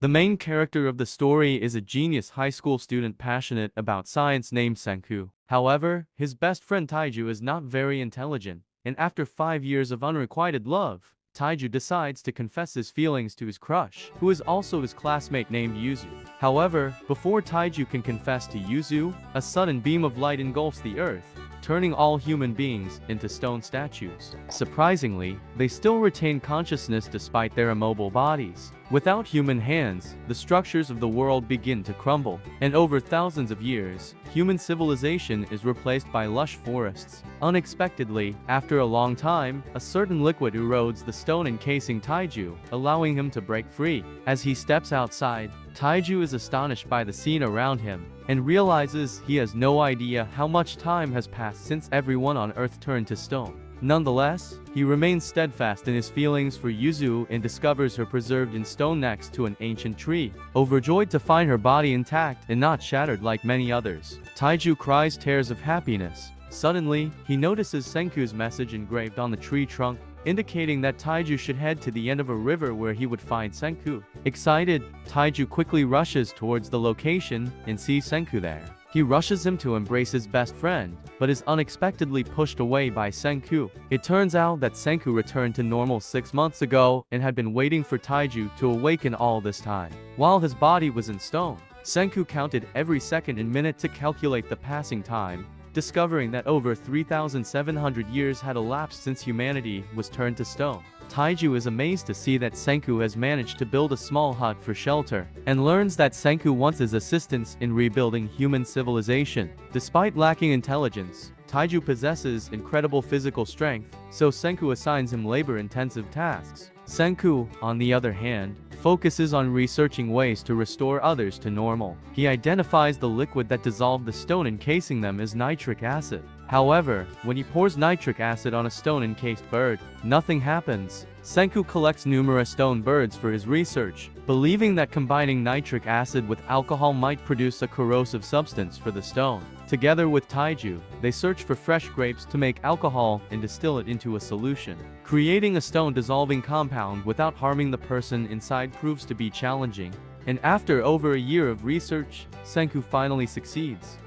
The main character of the story is a genius high school student passionate about science named Senku. However, his best friend Taiju is not very intelligent, and after 5 years of unrequited love, Taiju decides to confess his feelings to his crush, who is also his classmate named Yuzu. However, before Taiju can confess to Yuzu, a sudden beam of light engulfs the earth, turning all human beings into stone statues. Surprisingly, they still retain consciousness despite their immobile bodies. Without human hands, the structures of the world begin to crumble, and over thousands of years, human civilization is replaced by lush forests. Unexpectedly, after a long time, a certain liquid erodes the stone encasing Taiju, allowing him to break free. As he steps outside, Taiju is astonished by the scene around him, and realizes he has no idea how much time has passed since everyone on Earth turned to stone. Nonetheless, he remains steadfast in his feelings for Yuzu and discovers her preserved in stone next to an ancient tree. Overjoyed to find her body intact and not shattered like many others, Taiju cries tears of happiness. Suddenly, he notices Senku's message engraved on the tree trunk, indicating that Taiju should head to the end of a river where he would find Senku. Excited, Taiju quickly rushes towards the location and sees Senku there. He rushes him to embrace his best friend, but is unexpectedly pushed away by Senku. It turns out that Senku returned to normal 6 months ago and had been waiting for Taiju to awaken all this time. While his body was in stone, Senku counted every second and minute to calculate the passing time, discovering that over 3,700 years had elapsed since humanity was turned to stone. Taiju is amazed to see that Senku has managed to build a small hut for shelter, and learns that Senku wants his assistance in rebuilding human civilization. Despite lacking intelligence, Taiju possesses incredible physical strength, so Senku assigns him labor-intensive tasks. Senku, on the other hand, focuses on researching ways to restore others to normal. He identifies the liquid that dissolved the stone encasing them as nitric acid. However, when he pours nitric acid on a stone-encased bird, nothing happens. Senku collects numerous stone birds for his research, believing that combining nitric acid with alcohol might produce a corrosive substance for the stone. Together with Taiju, they search for fresh grapes to make alcohol and distill it into a solution. Creating a stone-dissolving compound without harming the person inside proves to be challenging, and after over a year of research, Senku finally succeeds.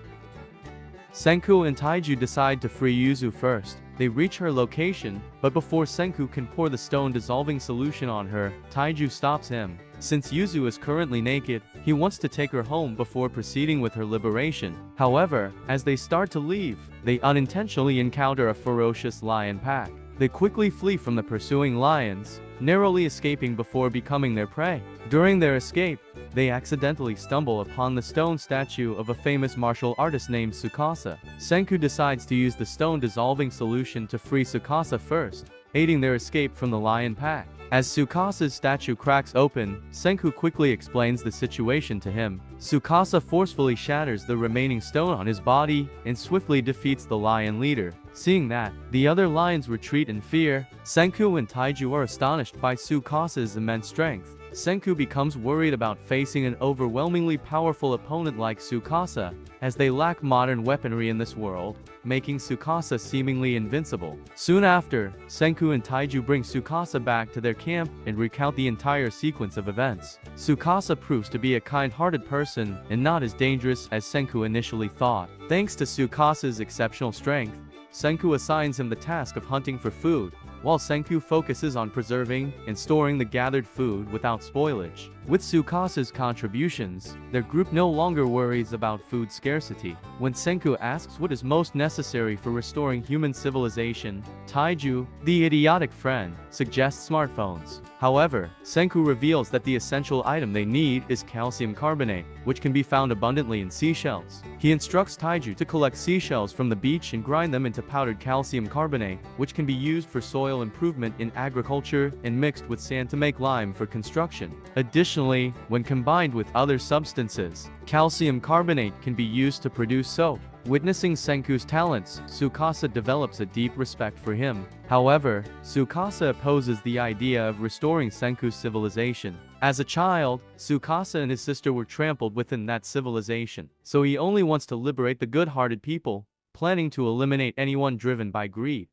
Senku and Taiju decide to free Yuzu first. They reach her location, but before Senku can pour the stone-dissolving solution on her, Taiju stops him. Since Yuzu is currently naked, he wants to take her home before proceeding with her liberation. However, as they start to leave, they unintentionally encounter a ferocious lion pack. They quickly flee from the pursuing lions, narrowly escaping before becoming their prey. During their escape, they accidentally stumble upon the stone statue of a famous martial artist named Tsukasa. Senku decides to use the stone-dissolving solution to free Tsukasa first, aiding their escape from the lion pack. As Tsukasa's statue cracks open, Senku quickly explains the situation to him. Tsukasa forcefully shatters the remaining stone on his body and swiftly defeats the lion leader. Seeing that, the other lions retreat in fear. Senku and Taiju are astonished by Tsukasa's immense strength. Senku becomes worried about facing an overwhelmingly powerful opponent like Tsukasa, as they lack modern weaponry in this world, making Tsukasa seemingly invincible. Soon after, Senku and Taiju bring Tsukasa back to their camp and recount the entire sequence of events. Tsukasa proves to be a kind-hearted person and not as dangerous as Senku initially thought. Thanks to Tsukasa's exceptional strength, Senku assigns him the task of hunting for food, while Senku focuses on preserving and storing the gathered food without spoilage. With Tsukasa's contributions, their group no longer worries about food scarcity. When Senku asks what is most necessary for restoring human civilization, Taiju, the idiotic friend, suggests smartphones. However, Senku reveals that the essential item they need is calcium carbonate, which can be found abundantly in seashells. He instructs Taiju to collect seashells from the beach and grind them into powdered calcium carbonate, which can be used for soil improvement in agriculture and mixed with sand to make lime for construction. Additionally, when combined with other substances, calcium carbonate can be used to produce soap. Witnessing Senku's talents, Tsukasa develops a deep respect for him. However, Tsukasa opposes the idea of restoring Senku's civilization. As a child, Tsukasa and his sister were trampled within that civilization, so he only wants to liberate the good-hearted people, planning to eliminate anyone driven by greed.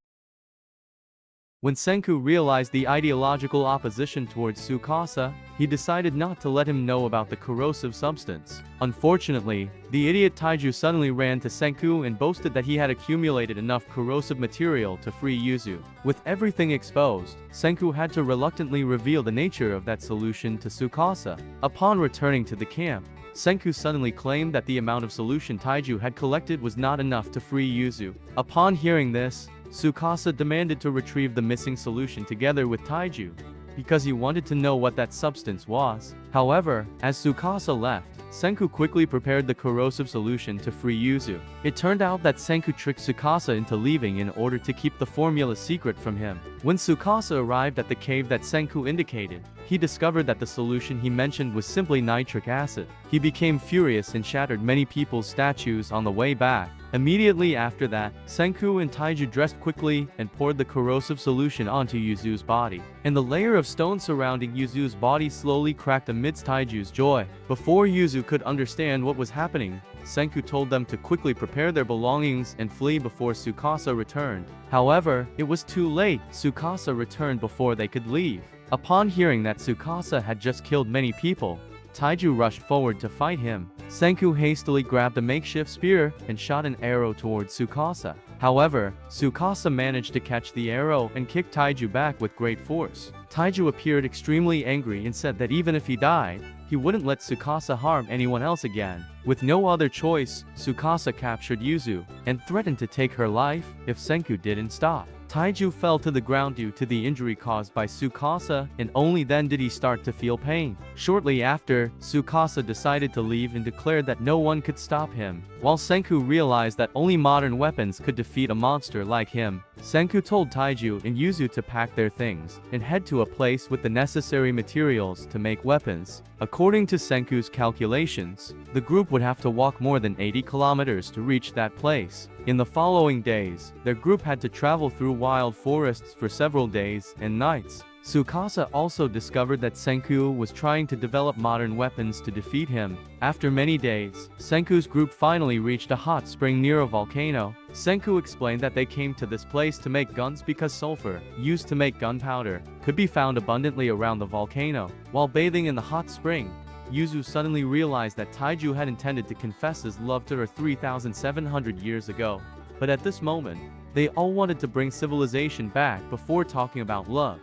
When Senku realized the ideological opposition towards Tsukasa, he decided not to let him know about the corrosive substance. Unfortunately, the idiot Taiju suddenly ran to Senku and boasted that he had accumulated enough corrosive material to free Yuzu. With everything exposed, Senku had to reluctantly reveal the nature of that solution to Tsukasa. Upon returning to the camp, Senku suddenly claimed that the amount of solution Taiju had collected was not enough to free Yuzu. Upon hearing this, Tsukasa demanded to retrieve the missing solution together with Taiju, because he wanted to know what that substance was. However, as Tsukasa left, Senku quickly prepared the corrosive solution to free Yuzu. It turned out that Senku tricked Tsukasa into leaving in order to keep the formula secret from him. When Tsukasa arrived at the cave that Senku indicated, he discovered that the solution he mentioned was simply nitric acid. He became furious and shattered many people's statues on the way back. Immediately after that, Senku and Taiju dressed quickly and poured the corrosive solution onto Yuzu's body. And the layer of stone surrounding Yuzu's body slowly cracked amidst Taiju's joy. Before Yuzu could understand what was happening, Senku told them to quickly prepare their belongings and flee before Tsukasa returned. However, it was too late. Tsukasa returned before they could leave. Upon hearing that Tsukasa had just killed many people, Taiju rushed forward to fight him. Senku hastily grabbed a makeshift spear and shot an arrow towards Tsukasa. However, Tsukasa managed to catch the arrow and kick Taiju back with great force. Taiju appeared extremely angry and said that even if he died, he wouldn't let Tsukasa harm anyone else again. With no other choice, Tsukasa captured Yuzu and threatened to take her life if Senku didn't stop. Taiju fell to the ground due to the injury caused by Tsukasa, and only then did he start to feel pain. Shortly after, Tsukasa decided to leave and declared that no one could stop him. While Senku realized that only modern weapons could defeat a monster like him, Senku told Taiju and Yuzu to pack their things and head to a place with the necessary materials to make weapons. According to Senku's calculations, the group would have to walk more than 80 kilometers to reach that place. In the following days, their group had to travel through wild forests for several days and nights. Tsukasa also discovered that Senku was trying to develop modern weapons to defeat him. After many days, Senku's group finally reached a hot spring near a volcano. Senku explained that they came to this place to make guns because sulfur, used to make gunpowder, could be found abundantly around the volcano. While bathing in the hot spring, Yuzu suddenly realized that Taiju had intended to confess his love to her 3,700 years ago. But at this moment, they all wanted to bring civilization back before talking about love.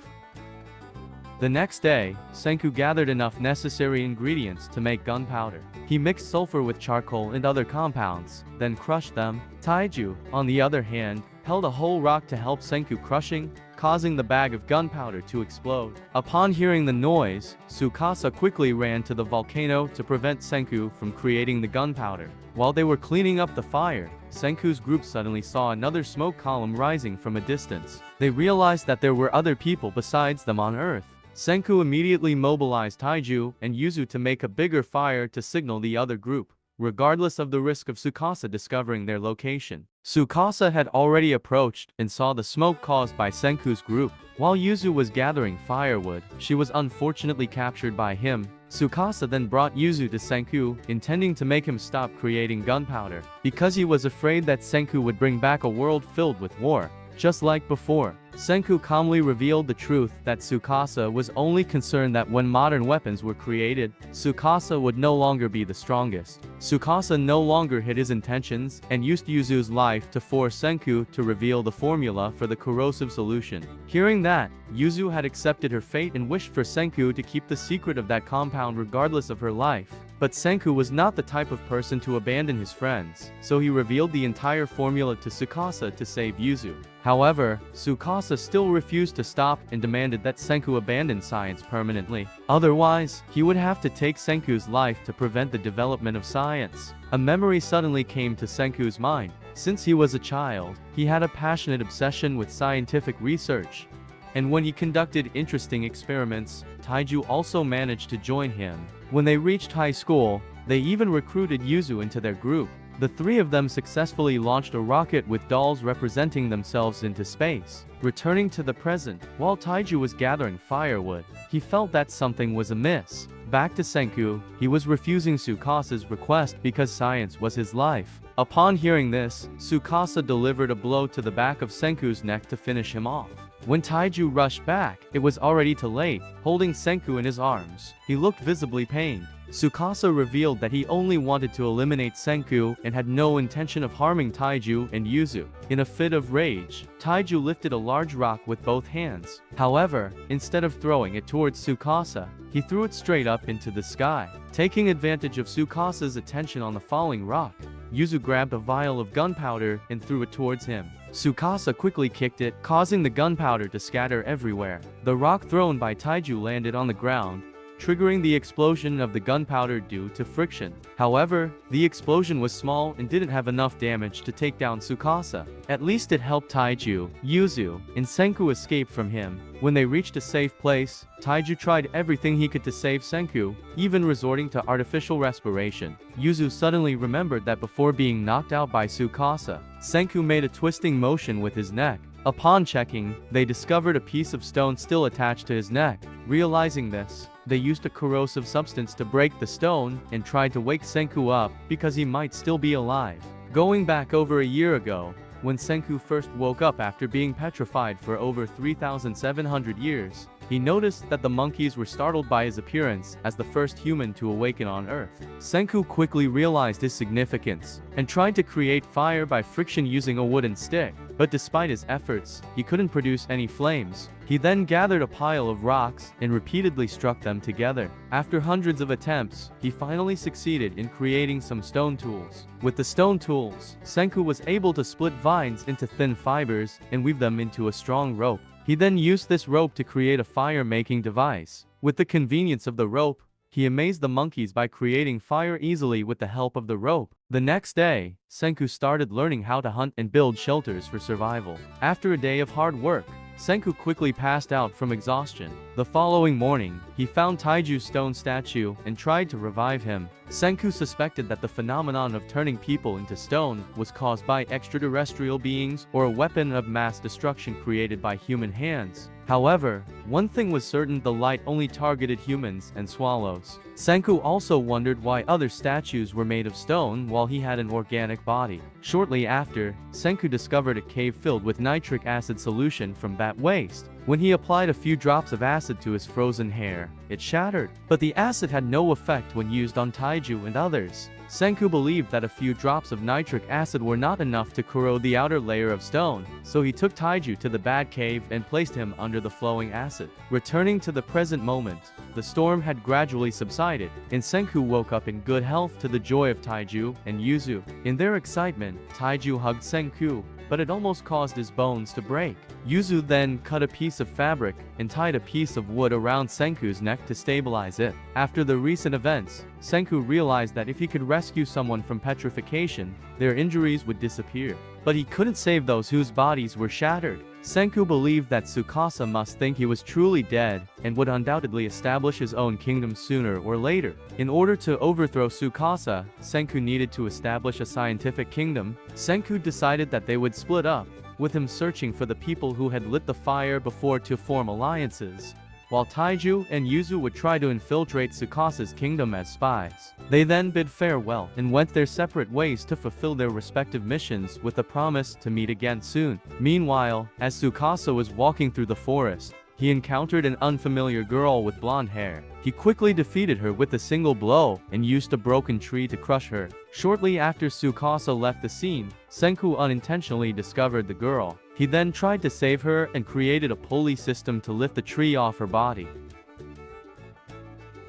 The next day, Senku gathered enough necessary ingredients to make gunpowder. He mixed sulfur with charcoal and other compounds, then crushed them. Taiju, on the other hand, held a whole rock to help Senku crushing, causing the bag of gunpowder to explode. Upon hearing the noise, Tsukasa quickly ran to the volcano to prevent Senku from creating the gunpowder. While they were cleaning up the fire, Senku's group suddenly saw another smoke column rising from a distance. They realized that there were other people besides them on Earth. Senku immediately mobilized Taiju and Yuzu to make a bigger fire to signal the other group, regardless of the risk of Tsukasa discovering their location. Tsukasa had already approached and saw the smoke caused by Senku's group. While Yuzu was gathering firewood, she was unfortunately captured by him. Tsukasa then brought Yuzu to Senku, intending to make him stop creating gunpowder, because he was afraid that Senku would bring back a world filled with war, just like before. Senku calmly revealed the truth that Tsukasa was only concerned that when modern weapons were created, Tsukasa would no longer be the strongest. Tsukasa no longer hid his intentions and used Yuzu's life to force Senku to reveal the formula for the corrosive solution. Hearing that, Yuzu had accepted her fate and wished for Senku to keep the secret of that compound regardless of her life. But Senku was not the type of person to abandon his friends, so he revealed the entire formula to Tsukasa to save Yuzu. However, Tsukasa still refused to stop and demanded that Senku abandon science permanently. Otherwise, he would have to take Senku's life to prevent the development of science. A memory suddenly came to Senku's mind. Since he was a child, he had a passionate obsession with scientific research. And when he conducted interesting experiments, Taiju also managed to join him. When they reached high school, they even recruited Yuzu into their group. The three of them successfully launched a rocket with dolls representing themselves into space. Returning to the present, while Taiju was gathering firewood, he felt that something was amiss. Back to Senku, he was refusing Tsukasa's request because science was his life. Upon hearing this, Tsukasa delivered a blow to the back of Senku's neck to finish him off. When Taiju rushed back, it was already too late, holding Senku in his arms. He looked visibly pained. Tsukasa revealed that he only wanted to eliminate Senku and had no intention of harming Taiju and Yuzu. In a fit of rage, Taiju lifted a large rock with both hands. However, instead of throwing it towards Tsukasa, he threw it straight up into the sky. Taking advantage of Tsukasa's attention on the falling rock, Yuzu grabbed a vial of gunpowder and threw it towards him. Tsukasa quickly kicked it, causing the gunpowder to scatter everywhere. The rock thrown by Taiju landed on the ground, triggering the explosion of the gunpowder due to friction. However, the explosion was small and didn't have enough damage to take down Tsukasa. At least it helped Taiju, Yuzu, and Senku escape from him. When they reached a safe place, Taiju tried everything he could to save Senku, even resorting to artificial respiration. Yuzu suddenly remembered that before being knocked out by Tsukasa, Senku made a twisting motion with his neck. Upon checking, they discovered a piece of stone still attached to his neck. Realizing this, they used a corrosive substance to break the stone and tried to wake Senku up because he might still be alive. Going back over a year ago, when Senku first woke up after being petrified for over 3,700 years, he noticed that the monkeys were startled by his appearance as the first human to awaken on Earth. Senku quickly realized his significance and tried to create fire by friction using a wooden stick, but despite his efforts, he couldn't produce any flames. He then gathered a pile of rocks and repeatedly struck them together. After hundreds of attempts, he finally succeeded in creating some stone tools. With the stone tools, Senku was able to split vines into thin fibers and weave them into a strong rope. He then used this rope to create a fire-making device. With the convenience of the rope, he amazed the monkeys by creating fire easily with the help of the rope. The next day, Senku started learning how to hunt and build shelters for survival. After a day of hard work, Senku quickly passed out from exhaustion. The following morning, he found Taiju's stone statue and tried to revive him. Senku suspected that the phenomenon of turning people into stone was caused by extraterrestrial beings or a weapon of mass destruction created by human hands. However, one thing was certain: the light only targeted humans and swallows. Senku also wondered why other statues were made of stone while he had an organic body. Shortly after, Senku discovered a cave filled with nitric acid solution from bat waste. When he applied a few drops of acid to his frozen hair, it shattered. But the acid had no effect when used on Taiju and others. Senku believed that a few drops of nitric acid were not enough to corrode the outer layer of stone, so he took Taiju to the bat cave and placed him under the flowing acid. Returning to the present moment, the storm had gradually subsided, and Senku woke up in good health to the joy of Taiju and Yuzu. In their excitement, Taiju hugged Senku, but it almost caused his bones to break. Yuzu then cut a piece of fabric and tied a piece of wood around Senku's neck to stabilize it. After the recent events, Senku realized that if he could rescue someone from petrification, their injuries would disappear. But he couldn't save those whose bodies were shattered. Senku believed that Tsukasa must think he was truly dead and would undoubtedly establish his own kingdom sooner or later. In order to overthrow Tsukasa, Senku needed to establish a scientific kingdom. Senku decided that they would split up, with him searching for the people who had lit the fire before to form alliances, while Taiju and Yuzu would try to infiltrate Tsukasa's kingdom as spies. They then bid farewell and went their separate ways to fulfill their respective missions with a promise to meet again soon. Meanwhile, as Tsukasa was walking through the forest, he encountered an unfamiliar girl with blonde hair. He quickly defeated her with a single blow and used a broken tree to crush her. Shortly after Tsukasa left the scene, Senku unintentionally discovered the girl. He then tried to save her and created a pulley system to lift the tree off her body.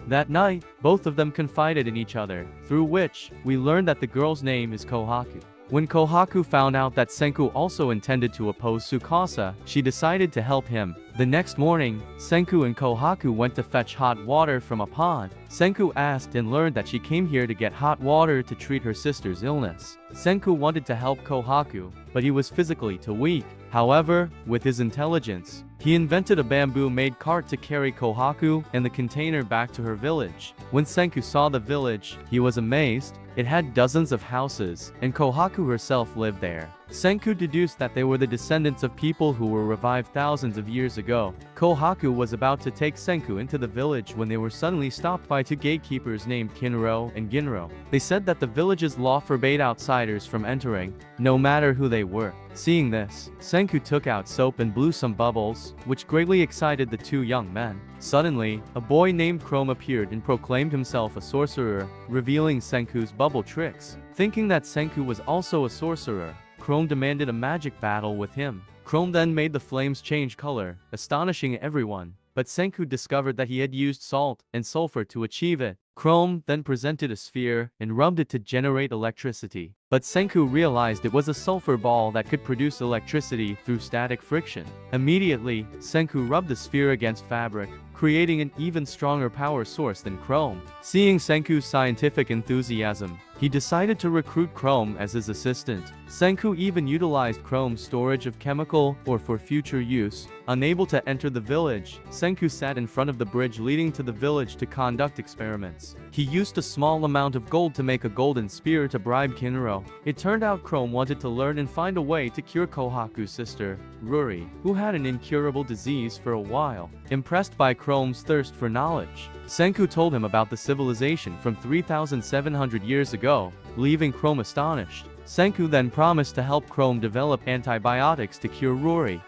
That night, both of them confided in each other, through which we learned that the girl's name is Kohaku. When Kohaku found out that Senku also intended to oppose Tsukasa, she decided to help him. The next morning, Senku and Kohaku went to fetch hot water from a pond. Senku asked and learned that she came here to get hot water to treat her sister's illness. Senku wanted to help Kohaku, but he was physically too weak. However, with his intelligence, he invented a bamboo-made cart to carry Kohaku and the container back to her village. When Senku saw the village, he was amazed. It had dozens of houses, and Kohaku herself lived there. Senku deduced that they were the descendants of people who were revived thousands of years ago. Kohaku was about to take Senku into the village when they were suddenly stopped by two gatekeepers named Kinro and Ginro. They said that the village's law forbade outsiders from entering, no matter who they were. Seeing this, Senku took out soap and blew some bubbles, which greatly excited the two young men. Suddenly, a boy named Chrome appeared and proclaimed himself a sorcerer, revealing Senku's bubble tricks. Thinking that Senku was also a sorcerer, Chrome demanded a magic battle with him. Chrome then made the flames change color, astonishing everyone, but Senku discovered that he had used salt and sulfur to achieve it. Chrome then presented a sphere and rubbed it to generate electricity. But Senku realized it was a sulfur ball that could produce electricity through static friction. Immediately, Senku rubbed the sphere against fabric, creating an even stronger power source than Chrome. Seeing Senku's scientific enthusiasm, he decided to recruit Chrome as his assistant. Senku even utilized Chrome's storage of chemical ore for future use. Unable to enter the village, Senku sat in front of the bridge leading to the village to conduct experiments. He used a small amount of gold to make a golden spear to bribe Kinro. It turned out Chrome wanted to learn and find a way to cure Kohaku's sister, Ruri, who had an incurable disease for a while. Impressed by Chrome's thirst for knowledge, Senku told him about the civilization from 3,700 years ago, leaving Chrome astonished. Senku then promised to help Chrome develop antibiotics to cure Ruri.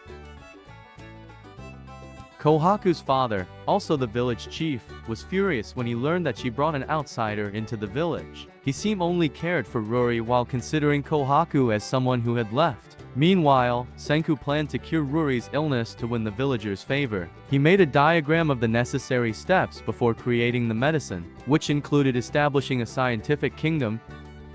Kohaku's father, also the village chief, was furious when he learned that she brought an outsider into the village. He seemed only cared for Ruri while considering Kohaku as someone who had left. Meanwhile, Senku planned to cure Ruri's illness to win the villagers' favor. He made a diagram of the necessary steps before creating the medicine, which included establishing a scientific kingdom.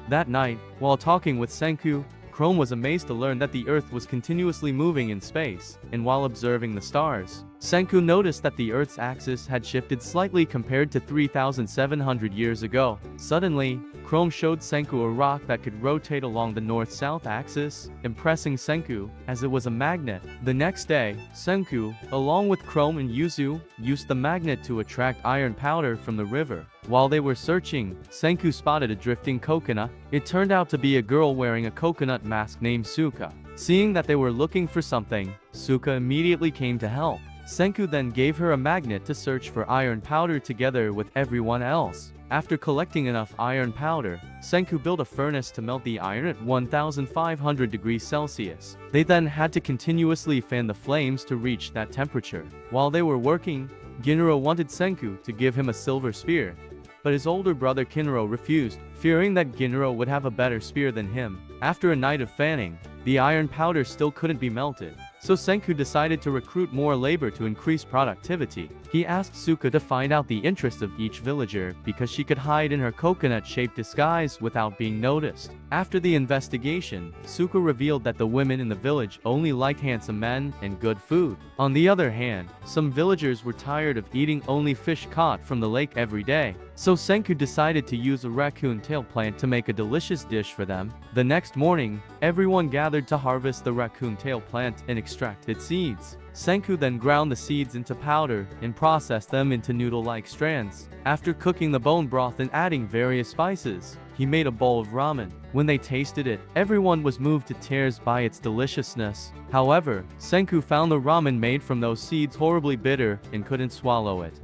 That night, while talking with Senku, Chrome was amazed to learn that the Earth was continuously moving in space, and while observing the stars, Senku noticed that the Earth's axis had shifted slightly compared to 3,700 years ago. Suddenly, Chrome showed Senku a rock that could rotate along the north-south axis, impressing Senku, as it was a magnet. The next day, Senku, along with Chrome and Yuzu, used the magnet to attract iron powder from the river. While they were searching, Senku spotted a drifting coconut. It turned out to be a girl wearing a coconut mask named Suka. Seeing that they were looking for something, Suka immediately came to help. Senku then gave her a magnet to search for iron powder together with everyone else. After collecting enough iron powder, Senku built a furnace to melt the iron at 1,500 degrees Celsius. They then had to continuously fan the flames to reach that temperature. While they were working, Ginro wanted Senku to give him a silver spear, but his older brother Kinro refused, fearing that Ginro would have a better spear than him. After a night of fanning, the iron powder still couldn't be melted, so Senku decided to recruit more labor to increase productivity. He asked Suka to find out the interests of each villager because she could hide in her coconut-shaped disguise without being noticed. After the investigation, Suka revealed that the women in the village only liked handsome men and good food. On the other hand, some villagers were tired of eating only fish caught from the lake every day, so Senku decided to use a raccoon tail plant to make a delicious dish for them. The next morning, everyone gathered to harvest the raccoon tail plant and extract its seeds. Senku then ground the seeds into powder and processed them into noodle-like strands. After cooking the bone broth and adding various spices, he made a bowl of ramen. When they tasted it, everyone was moved to tears by its deliciousness. However, Senku found the ramen made from those seeds horribly bitter and couldn't swallow it.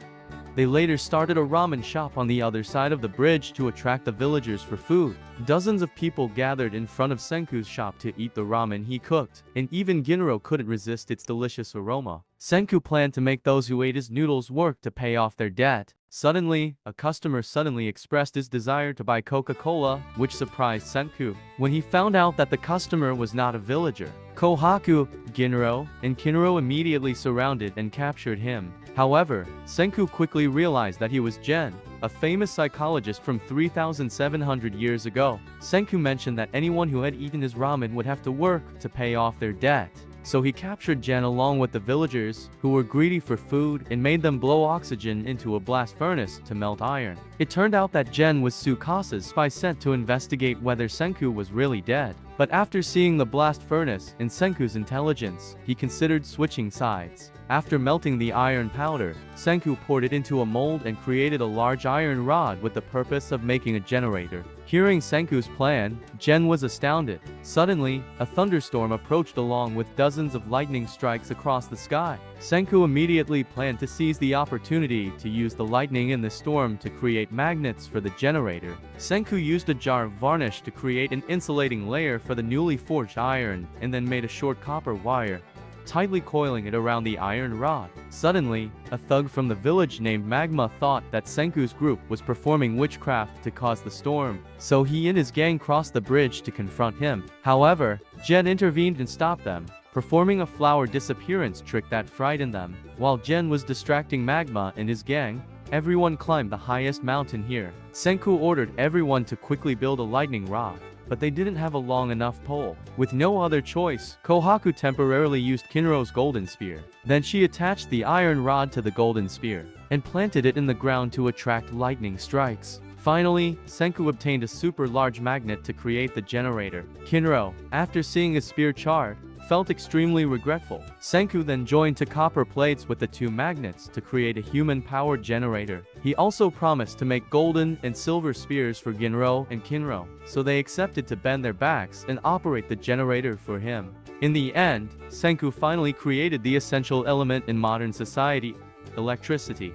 They later started a ramen shop on the other side of the bridge to attract the villagers for food. Dozens of people gathered in front of Senku's shop to eat the ramen he cooked, and even Ginro couldn't resist its delicious aroma. Senku planned to make those who ate his noodles work to pay off their debt. Suddenly, a customer suddenly expressed his desire to buy Coca-Cola, which surprised Senku. When he found out that the customer was not a villager, Kohaku, Ginro, and Kinro immediately surrounded and captured him. However, Senku quickly realized that he was Gen, a famous psychologist from 3,700 years ago. Senku mentioned that anyone who had eaten his ramen would have to work to pay off their debt. So he captured Gen along with the villagers, who were greedy for food, and made them blow oxygen into a blast furnace to melt iron. It turned out that Gen was Tsukasa's spy sent to investigate whether Senku was really dead. But after seeing the blast furnace and Senku's intelligence, he considered switching sides. After melting the iron powder, Senku poured it into a mold and created a large iron rod with the purpose of making a generator. Hearing Senku's plan, Gen was astounded. Suddenly, a thunderstorm approached along with dozens of lightning strikes across the sky. Senku immediately planned to seize the opportunity to use the lightning in the storm to create magnets for the generator. Senku used a jar of varnish to create an insulating layer for the newly forged iron and then made a short copper wire, tightly coiling it around the iron rod. Suddenly, a thug from the village named Magma thought that Senku's group was performing witchcraft to cause the storm, so he and his gang crossed the bridge to confront him. However, Gen intervened and stopped them, performing a flower disappearance trick that frightened them. While Gen was distracting Magma and his gang, everyone climbed the highest mountain here. Senku ordered everyone to quickly build a lightning rod, but they didn't have a long enough pole. With no other choice, Kohaku temporarily used Kinro's golden spear. Then she attached the iron rod to the golden spear and planted it in the ground to attract lightning strikes. Finally, Senku obtained a super large magnet to create the generator. Kinro, after seeing his spear charred, felt extremely regretful. Senku then joined two copper plates with the two magnets to create a human-powered generator. He also promised to make golden and silver spears for Ginro and Kinro, so they accepted to bend their backs and operate the generator for him. In the end, Senku finally created the essential element in modern society: electricity.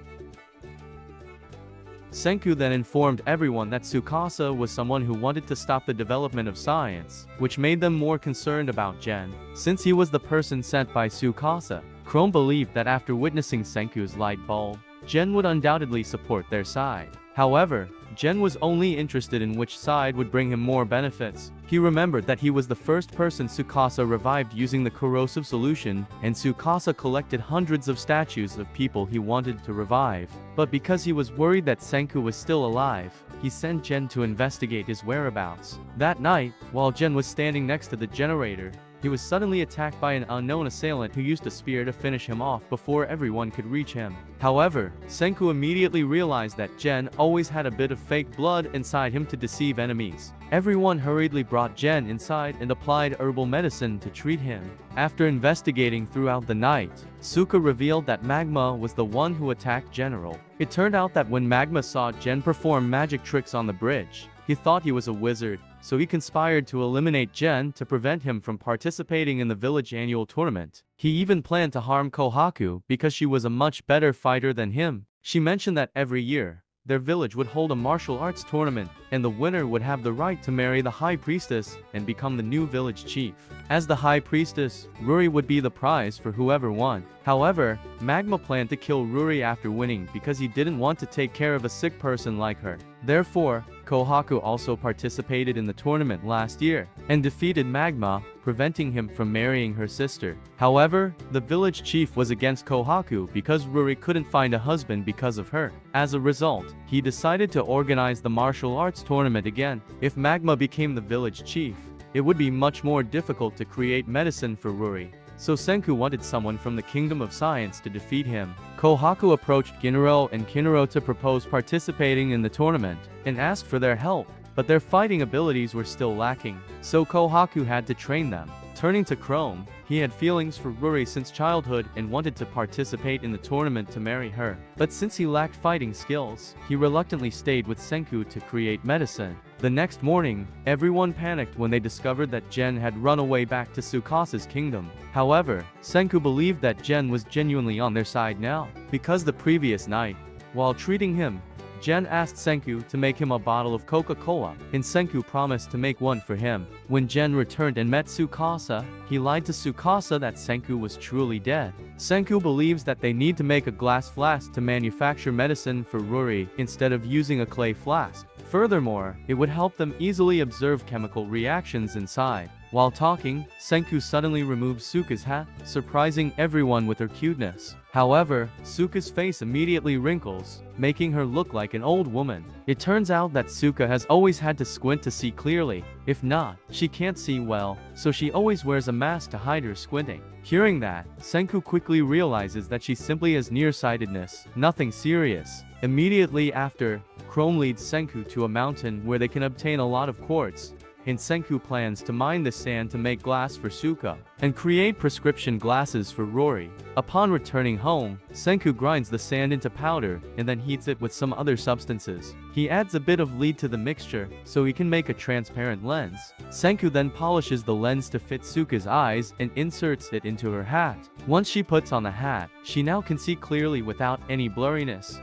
Senku then informed everyone that Tsukasa was someone who wanted to stop the development of science, which made them more concerned about Gen. Since he was the person sent by Tsukasa, Chrome believed that after witnessing Senku's light bulb, Gen would undoubtedly support their side. However, Gen was only interested in which side would bring him more benefits. He remembered that he was the first person Tsukasa revived using the corrosive solution, and Tsukasa collected hundreds of statues of people he wanted to revive. But because he was worried that Senku was still alive, he sent Gen to investigate his whereabouts. That night, while Gen was standing next to the generator, he was suddenly attacked by an unknown assailant who used a spear to finish him off before everyone could reach him. However, Senku immediately realized that Gen always had a bit of fake blood inside him to deceive enemies. Everyone hurriedly brought Gen inside and applied herbal medicine to treat him. After investigating throughout the night, Suka revealed that Magma was the one who attacked General. It turned out that when Magma saw Gen perform magic tricks on the bridge, he thought he was a wizard, so he conspired to eliminate Gen to prevent him from participating in the village annual tournament. He even planned to harm Kohaku because she was a much better fighter than him. She mentioned that every year, their village would hold a martial arts tournament, and the winner would have the right to marry the high priestess and become the new village chief. As the high priestess, Ruri would be the prize for whoever won. However, Magma planned to kill Ruri after winning because he didn't want to take care of a sick person like her. Therefore, Kohaku also participated in the tournament last year and defeated Magma, preventing him from marrying her sister. However, the village chief was against Kohaku because Ruri couldn't find a husband because of her. As a result, he decided to organize the martial arts tournament again. If Magma became the village chief, it would be much more difficult to create medicine for Ruri. So Senku wanted someone from the Kingdom of Science to defeat him. Kohaku approached Ginro and Kinro to propose participating in the tournament and asked for their help, but their fighting abilities were still lacking, so Kohaku had to train them. Turning to Chrome, he had feelings for Ruri since childhood and wanted to participate in the tournament to marry her. But since he lacked fighting skills, he reluctantly stayed with Senku to create medicine. The next morning, everyone panicked when they discovered that Gen had run away back to Tsukasa's kingdom. However, Senku believed that Gen was genuinely on their side now, because the previous night, while treating him, Gen asked Senku to make him a bottle of Coca-Cola, and Senku promised to make one for him. When Gen returned and met Tsukasa, he lied to Tsukasa that Senku was truly dead. Senku believes that they need to make a glass flask to manufacture medicine for Ruri instead of using a clay flask. Furthermore, it would help them easily observe chemical reactions inside. While talking, Senku suddenly removes Suka's hat, surprising everyone with her cuteness. However, Suka's face immediately wrinkles, making her look like an old woman. It turns out that Suka has always had to squint to see clearly. If not, she can't see well, so she always wears a mask to hide her squinting. Hearing that, Senku quickly realizes that she simply has nearsightedness, nothing serious. Immediately after, Chrome leads Senku to a mountain where they can obtain a lot of quartz, and Senku plans to mine the sand to make glass for Suka and create prescription glasses for Rory. Upon returning home, Senku grinds the sand into powder and then heats it with some other substances. He adds a bit of lead to the mixture so he can make a transparent lens. Senku then polishes the lens to fit Suka's eyes and inserts it into her hat. Once she puts on the hat, she now can see clearly without any blurriness.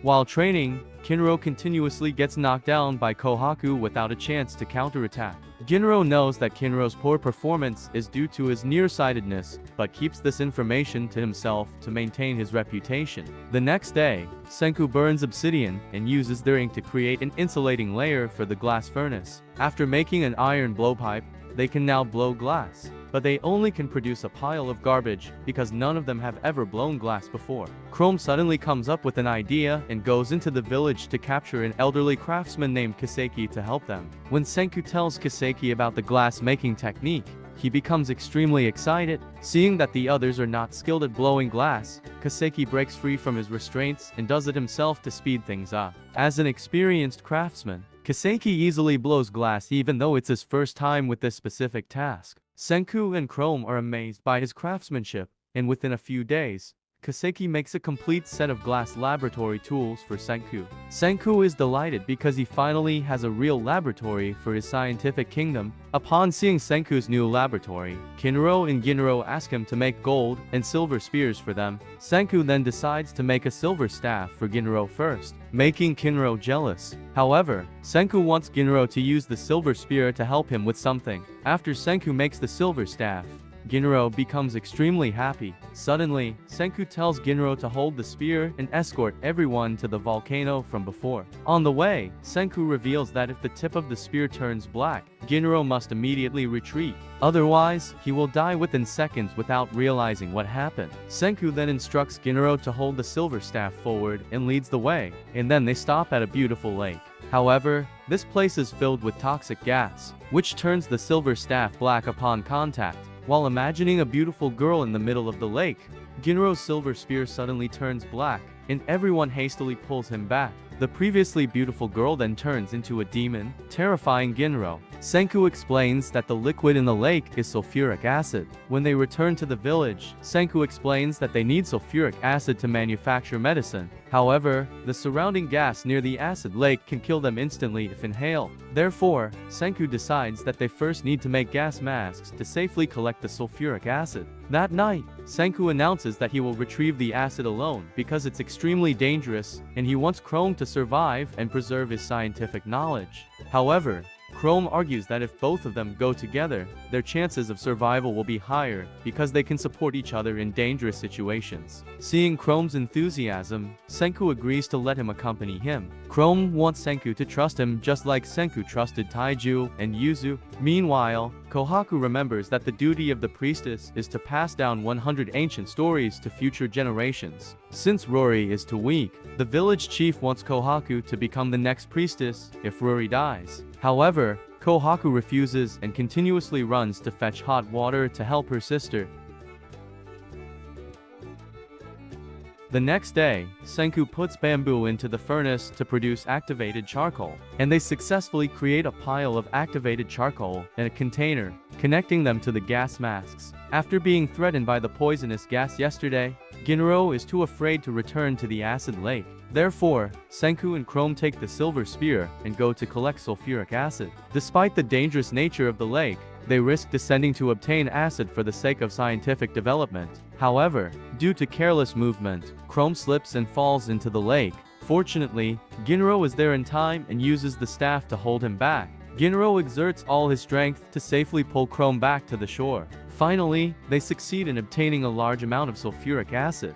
While training, Kinro continuously gets knocked down by Kohaku without a chance to counterattack. Ginro knows that Kinro's poor performance is due to his nearsightedness, but keeps this information to himself to maintain his reputation. The next day, Senku burns obsidian and uses their ink to create an insulating layer for the glass furnace. After making an iron blowpipe, they can now blow glass. But they only can produce a pile of garbage because none of them have ever blown glass before. Chrome suddenly comes up with an idea and goes into the village to capture an elderly craftsman named Kaseki to help them. When Senku tells Kaseki about the glass making technique, he becomes extremely excited. Seeing that the others are not skilled at blowing glass, Kaseki breaks free from his restraints and does it himself to speed things up. As an experienced craftsman, Kaseki easily blows glass even though it's his first time with this specific task. Senku and Chrome are amazed by his craftsmanship, and within a few days, Kaseki makes a complete set of glass laboratory tools for Senku. Senku is delighted because he finally has a real laboratory for his scientific kingdom. Upon seeing Senku's new laboratory, Kinro and Ginro ask him to make gold and silver spears for them. Senku then decides to make a silver staff for Ginro first, making Kinro jealous. However, Senku wants Ginro to use the silver spear to help him with something. After Senku makes the silver staff, Ginro becomes extremely happy. Suddenly, Senku tells Ginro to hold the spear and escort everyone to the volcano from before. On the way, Senku reveals that if the tip of the spear turns black, Ginro must immediately retreat. Otherwise, he will die within seconds without realizing what happened. Senku then instructs Ginro to hold the silver staff forward and leads the way, and then they stop at a beautiful lake. However, this place is filled with toxic gas, which turns the silver staff black upon contact. While imagining a beautiful girl in the middle of the lake, Ginro's silver spear suddenly turns black, and everyone hastily pulls him back. The previously beautiful girl then turns into a demon, terrifying Ginro. Senku explains that the liquid in the lake is sulfuric acid. When they return to the village, Senku explains that they need sulfuric acid to manufacture medicine. However, the surrounding gas near the acid lake can kill them instantly if inhaled. Therefore, Senku decides that they first need to make gas masks to safely collect the sulfuric acid. That night, Senku announces that he will retrieve the acid alone because it's extremely dangerous, and he wants Chrome to survive and preserve his scientific knowledge. However, Chrome argues that if both of them go together, their chances of survival will be higher because they can support each other in dangerous situations. Seeing Chrome's enthusiasm, Senku agrees to let him accompany him. Chrome wants Senku to trust him just like Senku trusted Taiju and Yuzu. Meanwhile, Kohaku remembers that the duty of the priestess is to pass down 100 ancient stories to future generations. Since Rory is too weak, the village chief wants Kohaku to become the next priestess if Rory dies. However, Kohaku refuses and continuously runs to fetch hot water to help her sister. The next day, Senku puts bamboo into the furnace to produce activated charcoal, and they successfully create a pile of activated charcoal in a container, connecting them to the gas masks. After being threatened by the poisonous gas yesterday, Ginro is too afraid to return to the acid lake. Therefore, Senku and Chrome take the silver spear and go to collect sulfuric acid. Despite the dangerous nature of the lake, they risk descending to obtain acid for the sake of scientific development. However, due to careless movement, Chrome slips and falls into the lake. Fortunately, Ginro is there in time and uses the staff to hold him back. Ginro exerts all his strength to safely pull Chrome back to the shore. Finally, they succeed in obtaining a large amount of sulfuric acid.